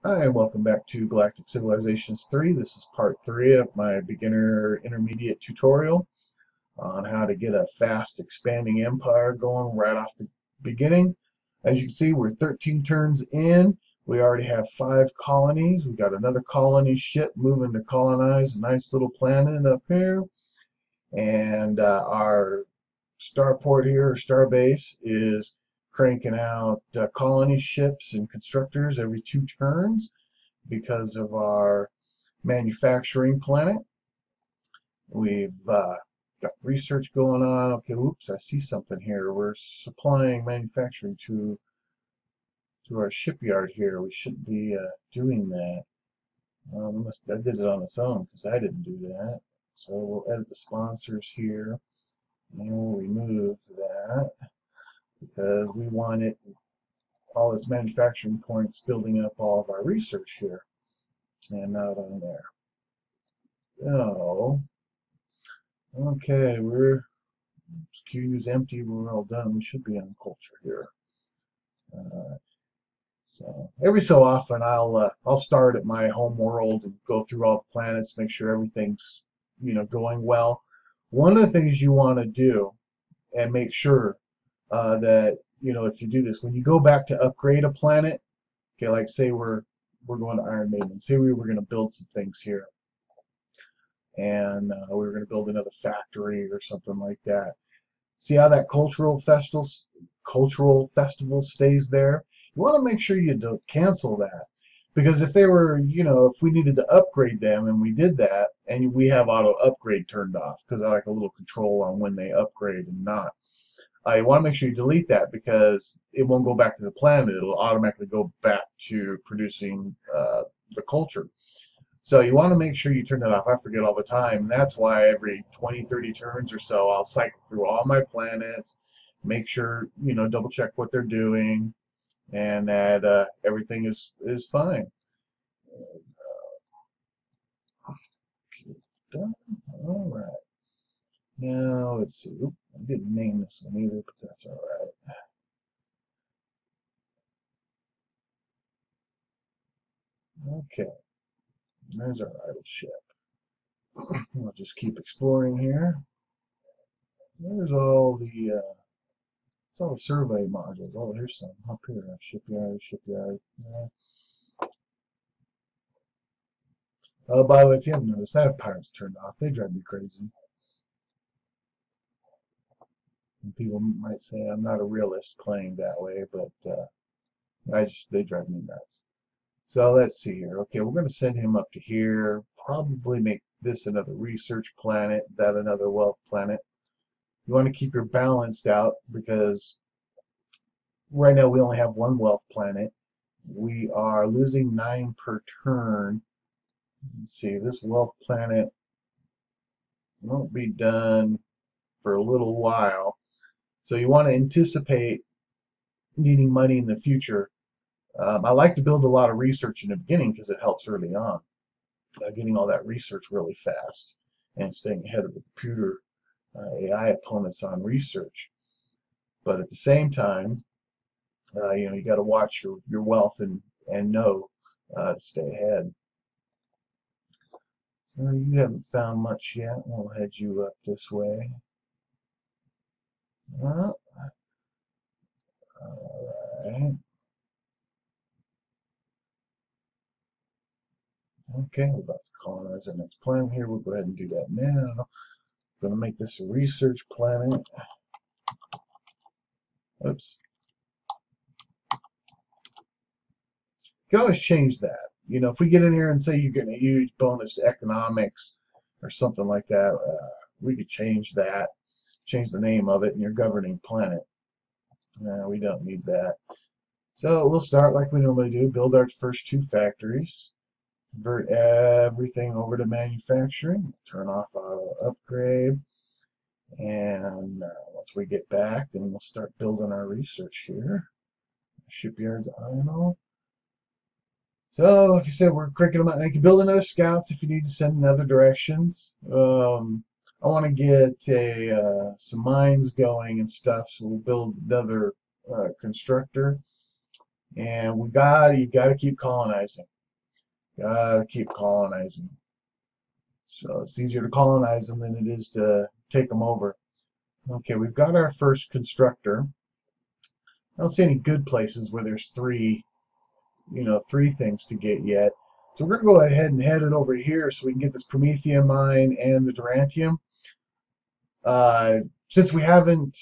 Hi, and welcome back to Galactic Civilizations 3. This is part 3 of my beginner intermediate tutorial on how to get a fast expanding empire going right off the beginning. As you can see, we're 13 turns in. We already have 5 colonies. We got another colony ship moving to colonize a nice little planet up here. And our starport here, or starbase, is cranking out colony ships and constructors every 2 turns because of our manufacturing planet. We've got research going on. Okay, oops, I see something here. We're supplying manufacturing to our shipyard here. We shouldn't be doing that. I did it on its own because I didn't do that. So we'll edit the sponsors here and we'll remove that because we want it all its manufacturing points building up all of our research here and not on there. So okay, queue's empty. We're all done. We should be on culture here. So every so often I'll start at my home world and go through all the planets, make sure everything's going well. One of the things you want to do and make sure that if you do this, when you go back to upgrade a planet, okay, like say we're going to Iron Maiden. Say we were going to build some things here, and we were going to build another factory or something like that. See how that cultural festival stays there? You want to make sure you don't cancel that. Because if they were, if we needed to upgrade them and we did that, and we have auto upgrade turned off, because I like a little control on when they upgrade and not. You want to make sure you delete that because it won't go back to the planet. It'll automatically go back to producing the culture. So you want to make sure you turn that off. I forget all the time. And that's why every 20, 30 turns or so, I'll cycle through all my planets, make sure, double check what they're doing, and that everything is fine. Done. All right. Now let's see. Oop, I didn't name this one either, but that's all right. Okay. There's our idle ship. We'll just keep exploring here. There's all the survey modules. Oh, here's some up here. Shipyard. Yeah. By the way, if you haven't noticed, I have pirates turned off. They drive me crazy. And people might say I'm not a realist playing that way, but they drive me nuts. So let's see here. Okay, we're going to send him up to here. Probably make this another research planet, that another wealth planet. You want to keep your balanced out because right now we only have one wealth planet. We are losing 9 per turn. Let's see, this wealth planet won't be done for a little while. So you want to anticipate needing money in the future. I like to build a lot of research in the beginning because it helps early on. Getting all that research really fast and staying ahead of the computer AI opponents on research. But at the same time, you got to watch your wealth and know to stay ahead. So you haven't found much yet. We'll head you up this way. All right. Okay, we're about to colonize our next planet here. We'll go ahead and do that now. Going to make this a research planet. Oops. You can always change that. If we get in here and say you're getting a huge bonus to economics or something like that, we could change that, change the name of it, and your governing planet. We don't need that. So we'll start like we normally do, build our first 2 factories, convert everything over to manufacturing, turn off auto upgrade, and once we get back, then we'll start building our research here. Shipyard's idle. So, like I said, we're cranking them out. And you can build another scouts if you need to send in other directions. I want to get some mines going and stuff, so we'll build another constructor. And you got to keep colonizing. Gotta keep colonizing. So it's easier to colonize them than it is to take them over. Okay, we've got our first constructor. I don't see any good places where there's three things to get yet. So we're going to go ahead and head it over here so we can get this Promethean mine and the Durantium. Since we haven't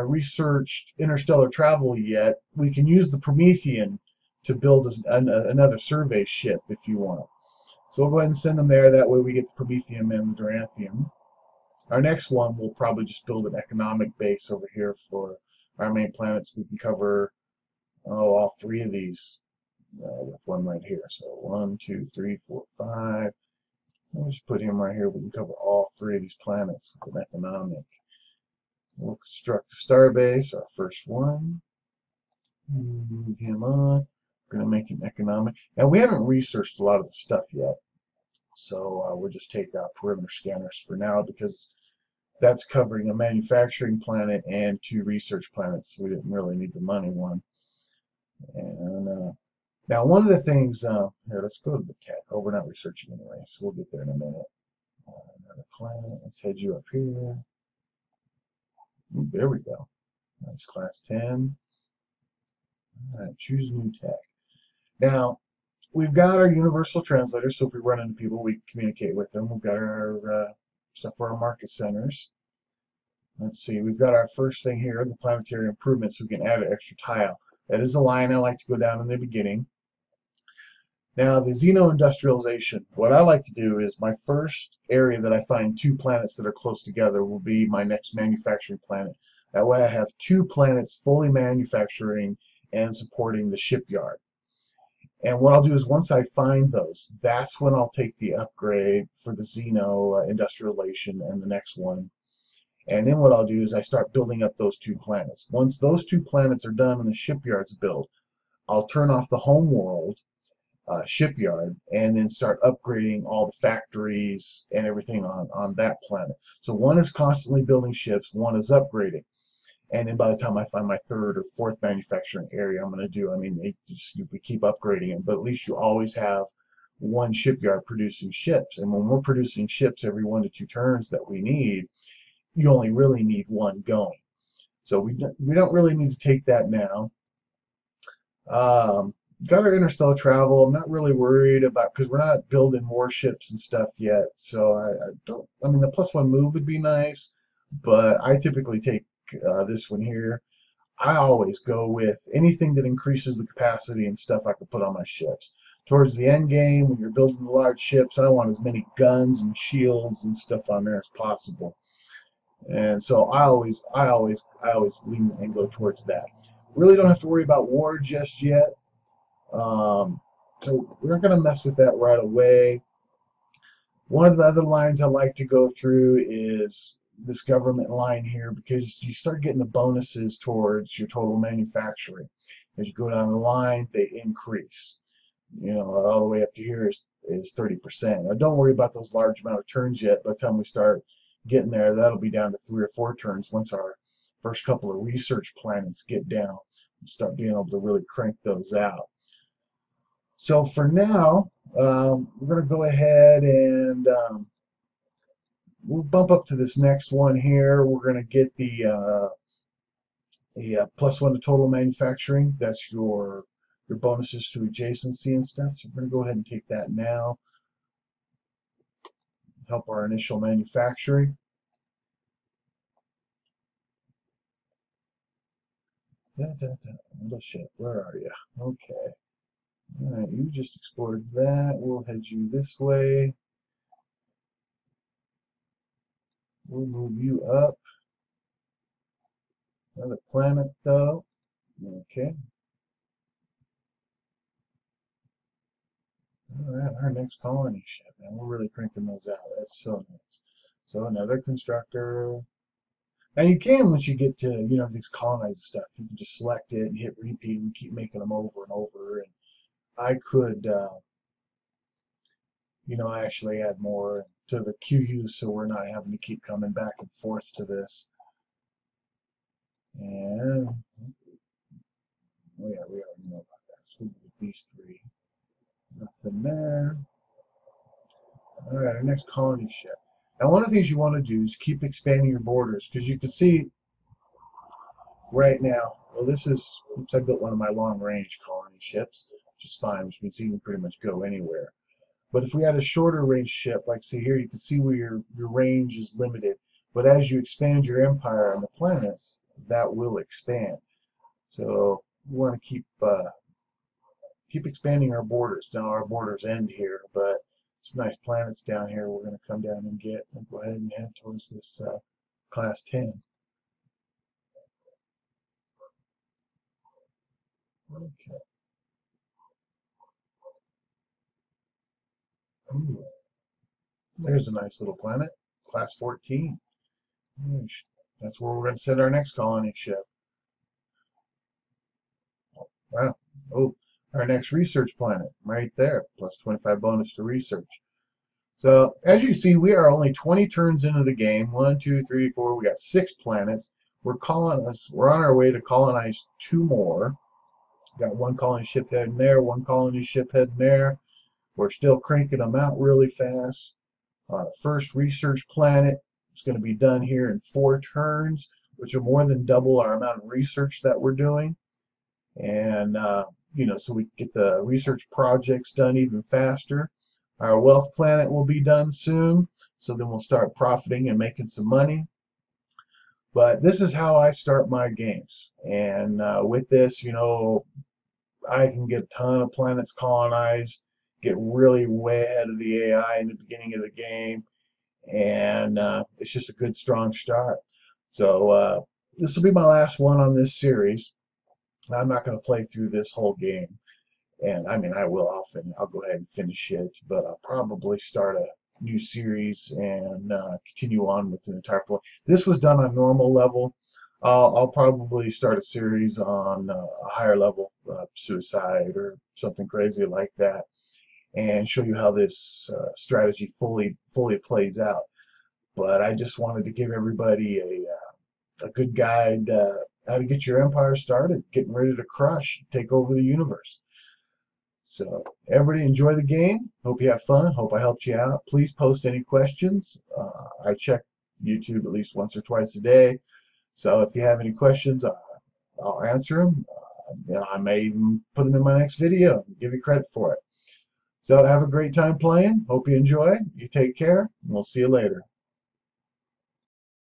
researched interstellar travel yet, we can use the Promethean to build another survey ship if you want. So we'll go ahead and send them there. That way we get the Prometheum and the Durantium. Our next one, we'll probably just build an economic base over here for our main planets. We can cover all three of these with one right here. So 1, 2, 3, 4, 5. We'll just put him right here. We can cover all three of these planets with an economic. We'll construct a star base, our first one. Move him on. We're going to make him economic. Now, we haven't researched a lot of the stuff yet. So we'll just take out perimeter scanners for now because that's covering a manufacturing planet and 2 research planets. So we didn't really need the money one. And now one of the things, here, let's go to the tech. Oh, we're not researching anyway, so we'll get there in a minute. Another planet. Let's head you up here. Ooh, there we go. That's class 10. All right, choose new tech. Now, we've got our universal translator, so if we run into people, we communicate with them. We've got our stuff for our market centers. Let's see, we've got our first thing here, the planetary improvements, so we can add an extra tile. That is a line I like to go down in the beginning. Now, the xeno-industrialization, what I like to do is my first area that I find 2 planets that are close together will be my next manufacturing planet. That way I have 2 planets fully manufacturing and supporting the shipyard. And what I'll do is once I find those, that's when I'll take the upgrade for the xeno-industrialization and the next one. And then what I'll do is I start building up those 2 planets. Once those 2 planets are done and the shipyard's built, I'll turn off the home world shipyard and then start upgrading all the factories and everything on that planet. So one is constantly building ships, one is upgrading. And then by the time I find my 3rd or 4th manufacturing area, I'm going to do, we keep upgrading it, but at least you always have one shipyard producing ships. And when we're producing ships every 1 to 2 turns that we need, you only really need one going. So we don't really need to take that now. Got our interstellar travel. I'm not really worried about, because we're not building warships and stuff yet. So the +1 move would be nice, but I typically take this one here. I always go with anything that increases the capacity and stuff I can put on my ships. Towards the end game, when you're building the large ships, I want as many guns and shields and stuff on there as possible. And so I always lean and go towards that. Really don't have to worry about war just yet. So we're not going to mess with that right away. One of the other lines I like to go through is this government line here, because you start getting the bonuses towards your total manufacturing. As you go down the line, they increase. All the way up to here is 30%. Now, don't worry about those large amount of turns yet. By the time we start getting there, that'll be down to 3 or 4 turns once our first couple of research planets get down and start being able to really crank those out. So for now, we're going to go ahead and we'll bump up to this next one here. We're going to get the +1 to total manufacturing. That's your bonuses to adjacency and stuff. So we're going to go ahead and take that now. Help our initial manufacturing. Little ship, where are you? Okay. All right, you just explored that. We'll head you this way. We'll move you up. Another planet, though. Okay. All right, our next colony ship, and we're really cranking those out. That's so nice. So another constructor. Now you can, once you get to these colonized stuff, you can just select it and hit repeat and keep making them over and over. And I could, I actually add more to the QU, so we're not having to keep coming back and forth to this. And oh yeah, we already know about that. So we'll do these 3. Nothing there. Alright, our next colony ship. Now one of the things you want to do is keep expanding your borders, because you can see right now, well this is, oops, I built one of my long range colony ships, which is fine, which means you can pretty much go anywhere. But if we had a shorter range ship, like see here, you can see where your range is limited. But as you expand your empire on the planets, that will expand. So we want to keep expanding our borders. Now our borders end here, but some nice planets down here we're going to come down and get. And go ahead and head towards this class 10. Okay. Ooh, there's a nice little planet, class 14. That's where we're going to send our next colony ship. Wow. Oh, our next research planet right there, plus 25 bonus to research. So as you see, we are only 20 turns into the game. 1, 2, 3, 4. We got 6 planets. We're on our way to colonize 2 more. Got 1 colony ship heading there, 1 colony ship heading there. We're still cranking them out really fast. Our first research planet is going to be done here in 4 turns, which will more than double our amount of research that we're doing. And you know, so we get the research projects done even faster. Our wealth planet will be done soon, so then we'll start profiting and making some money. But this is how I start my games, and with this, you know, I can get a ton of planets colonized, get really way ahead of the AI in the beginning of the game, and it's just a good strong start. So this will be my last one on this series. I'm not going to play through this whole game, and I mean I will often. I'll go ahead and finish it, but I'll probably start a new series and continue on with the entire play. This was done on normal level. I'll probably start a series on a higher level, suicide or something crazy like that, and show you how this strategy fully plays out. But I just wanted to give everybody a good guide how to get your empire started, getting ready to crush, take over the universe. So everybody enjoy the game. Hope you have fun. Hope I helped you out. Please post any questions. I check YouTube at least once or twice a day. So if you have any questions, I'll answer them. I may even put them in my next video and give you credit for it. So have a great time playing. Hope you enjoy. You take care, and we'll see you later.